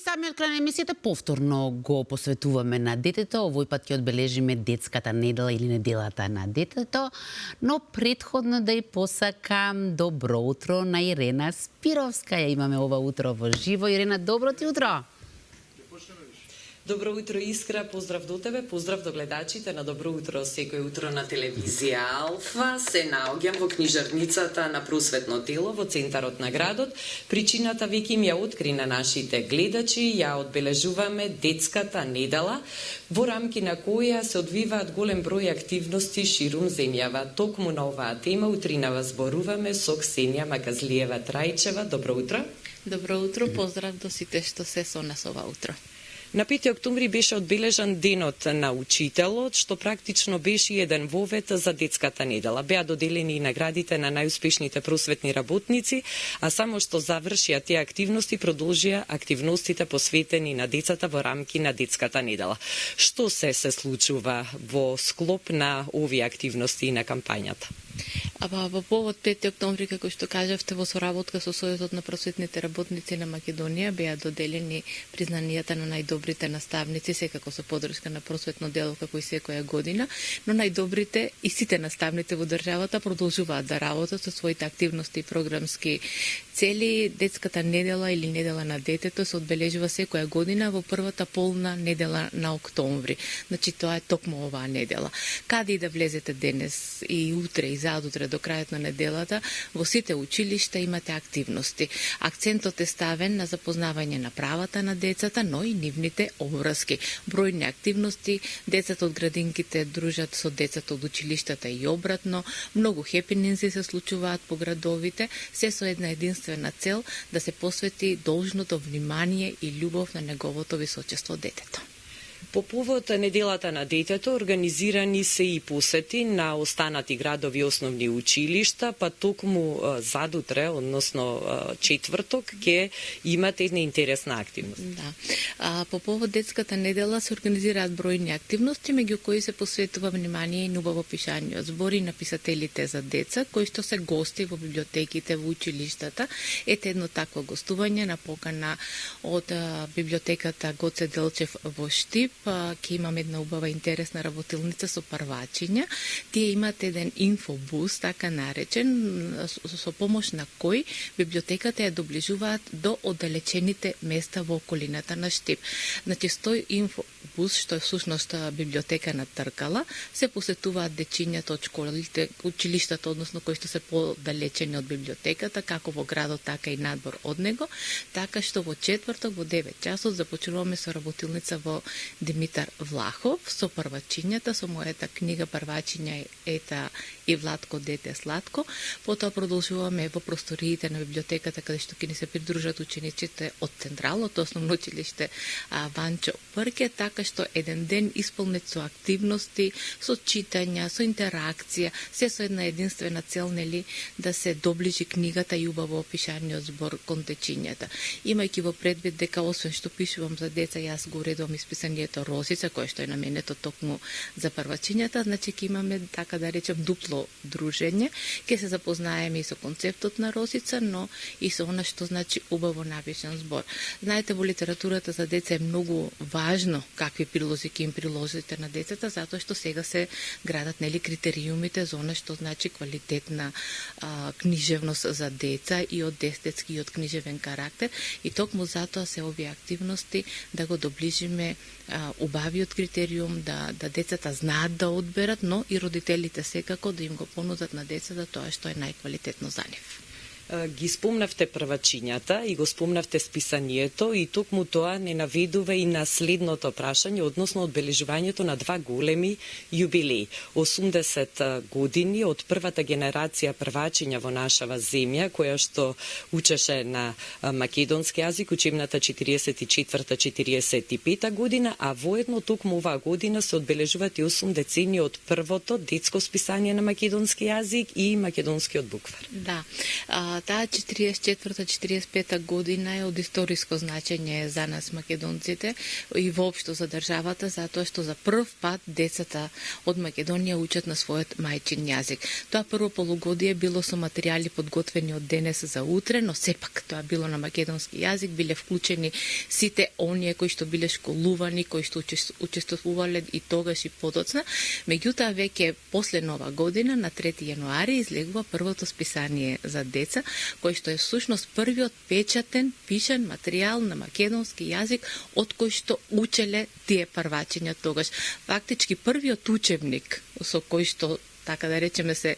самиот крај на емисијата повторно го посветуваме на детето. Овој пат ќе одбележиме детската недела или неделата на детето, но претходно да ја посакам добро утро на Ирена Спировска. Ја имаме ова утро во живо. Ирена, добро ти утро. Добро утро, Искра, поздрав до тебе, поздрав до гледачите на Добро утро секој утро на телевизија Алфа. Се наоѓам во книжарницата на Просветно тело во центарот на градот. Причината веќе им ја откри на нашите гледачи, ја одбележуваме детската недела, во рамки на која се одвиваат голем број активности ширум земјава. Токму на оваа тема утринава зборуваме со Ксенија Маказлиева Трајчева. Добро утро. Добро утро, поздрав до сите што се со нас ова утро. На 5 октомври беше одбележан денот на учителот, што практично беше еден вовет за детската недела. Беа доделени и наградите на најуспешните просветни работници, а само што завршија тие активности, продолжија активностите посветени на децата во рамки на детската недела. Што се случува во склоп на овие активности и на кампањата? Во повод 5 октомври, како што кажавте, во соработка со Сојузот на просветните работници на Македонија беа доделени признанијата на најдобрите наставници, секако со подршка на просветно дело како и секоја година, но најдобрите и сите наставници во државата продолжуваат да работат со своите активности и програмски цели. Детската недела или недела на детето се одбележува секоја година во првата полна недела на октомври. Значи тоа е токму оваа недела. Каде и да влезете денес и утре и задутре до крајот на неделата, во сите училишта имате активности. Акцентот е ставен на запознавање на правата на децата, но и нивните обврски. Бројни активности, децата од градинките дружат со децата од училиштата и обратно, многу хепининзи се случуваат по градовите, се со една единствена цел да се посвети должното внимание и љубов на неговото височество детето. По повод неделата на детето организирани се и посети на останати градови основни училишта, па токму задутре, односно четврток, ќе имате една интересна активност. Да. По повод детската недела се организираат бројни активности, меѓу кои се посветува внимание и убаво пишање збори на писателите за деца, кои што се гости во библиотеките во училиштата. Ете едно такво гостување на покана од библиотеката Гоце Делчев во Штип. Ќе имаме една убава интересна работилница со првачиња. Тие имат еден инфобус, така наречен, со помош на кој библиотеката ја доближуваат до оддалечените места во околината на Штип. Значи, стој инфобус, што е всушност библиотека на Тркала, се посетуваат дечињата од школите, училиштата, односно кои што се подалечени од библиотеката, како во градот, така и надвор од него, така што во четврток во 9 часот започнуваме со работилница во Димитар Влахов, со првачињата, со мојата книга Првачиња ета и Владко дете сладко. Потоа продолжуваме во просториите на библиотеката, каде што ќе ни се придружат учениците од Централното основно училиште Ванчо Прке, така што еден ден исполнет со активности, со читања, со интеракција, се со една единствена цел, нели, да се доближи книгата и убаво опишаниот збор кон дечињата. Имајќи во предвид дека освен што пишувам за деца, јас го уредувам исписанието Росица, кое што е наменето токму за првачињата, значи ќе имаме, така да речем, дупло дружење. Ќе се запознаеме и со концептот на Росица, но и со она што значи убаво напишан збор. Знаете, во литературата за деца е многу важно какви прилози ќе им приложите на децата, затоа што сега се градат, нели, критериумите за она што значи квалитетна книжевност за деца и од естетски и од книжевен карактер, и токму затоа се овие активности да го доближиме убавиот критериум, да децата знаат да одберат, но и родителите секако да им го понудат на децата тоа што е најквалитетно за нив. Ги спомнавте првачињата и го спомнавте списанието, и токму тоа не наведува и на следното прашање, односно одбележувањето на два големи јубилеи. 80 години од првата генерација првачиња во нашава земја, која што учеше на македонски јазик, учебната 44-45 година, а воедно токму оваа година се одбележуваат и 8 децени од првото детско списание на македонски јазик и македонскиот буквар. Да. Таа 44-45 година е од историско значење за нас македонците и воопшто за државата, затоа што за прв пат децата од Македонија учат на својот мајчин јазик. Тоа прво полугодие било со материјали подготвени од денес за утре, но сепак тоа било на македонски јазик, биле вклучени сите оние кои што биле школувани, кои што учествувале и тогаш и подоцна. Меѓутоа веќе после Нова година на 3 јануари излегува првото списание за деца, кој што е всушност првиот печатен, пишан материјал на македонски јазик од кој што учеле тие првачиња тогаш. Фактички првиот учебник со кој што така да речеме се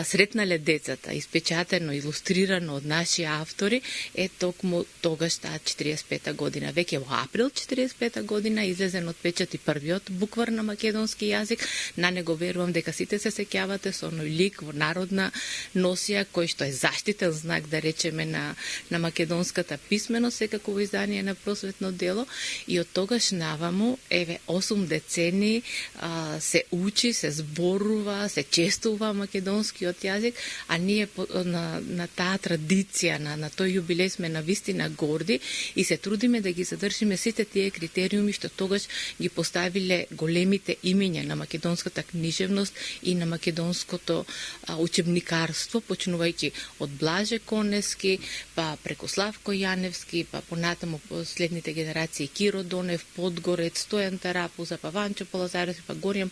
сретнале децата, испечатено, илустрирано од наши автори, е токму тогаш таа 45 година. Веќе во април 45 година излезен од печат и првиот буквар на македонски јазик. На него верувам дека сите се сеќавате со оној лик во народна носија, кој што е заштитен знак, да речеме, на македонската писменост, секако издание на просветно дело. И од тогаш наваму, 8 децени се учи, се зборува, се честува македонскиот јазик, а ние на таа традиција, на тој јубилеј сме навистина горди и се трудиме да ги задржиме сите тие критериуми што тогаш ги поставиле големите имиња на македонската книжевност и на македонското учебникарство, почнувајќи од Блаже Конески, па преку Славко Јаневски, па понатаму следните генерации Киро Донев, Подгорец, Стојан Тарапуза, па Ванчо Полазарев, па Горјан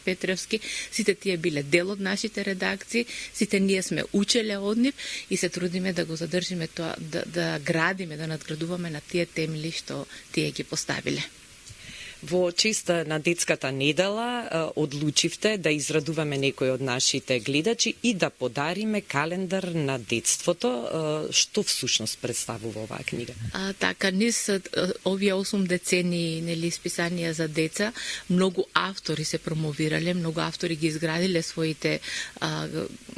Петревски, сите тие биле дел од нашите редакции, сите ние сме учеле од нив и се трудиме да го задржиме тоа, да градиме, да надградуваме на тие темели што тие ги поставиле. Во честа на детската недела одлучивте да израдуваме некои од нашите гледачи и да подариме календар на детството. Што всушност представува оваа книга? Така, низ овие 8 децени списанија за деца, многу автори се промовирале, многу автори ги изградиле своите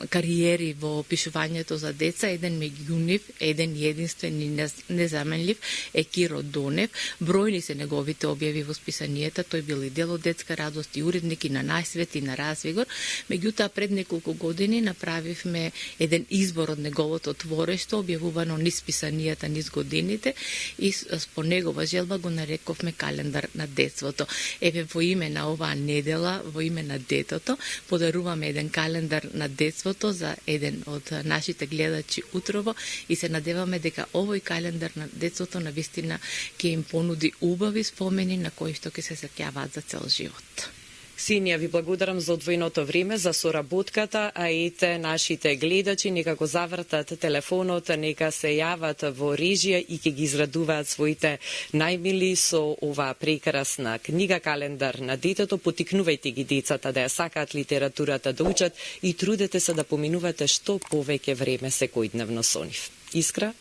кариери во пишувањето за деца. Еден меѓу нив, еден единствен и незаменлив е Киро Донев. Бројни се неговите објави во писанијата, тој бил и дел од Детска радост и уредник и на Најсвет и на Развигор. Меѓутоа пред неколку години направивме еден избор од неговото творештво, објавувано низ писанијата, низ годините, и по негова желба го нарековме календар на детството. Еве во име на оваа недела, во име на детото, подаруваме еден календар на детството за еден од нашите гледачи утрово и се надеваме дека овој календар на детството навистина ќе им понуди убави спомени на кои што ќе се сеќаваат за цел живот. Ксенија, ви благодарам за одвоеното време, за соработката, а ете нашите гледачи нека го завртат телефонот, нека се јават во режија и ќе ги израдуваат своите најмили со оваа прекрасна книга календар на детето. Потикнувајте ги децата да ја сакаат литературата, да учат и трудете се да поминувате што повеќе време секојдневно со нив. Искра?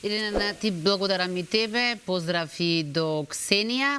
Ирена, ти благодарам и тебе, поздрав и до Ксенија.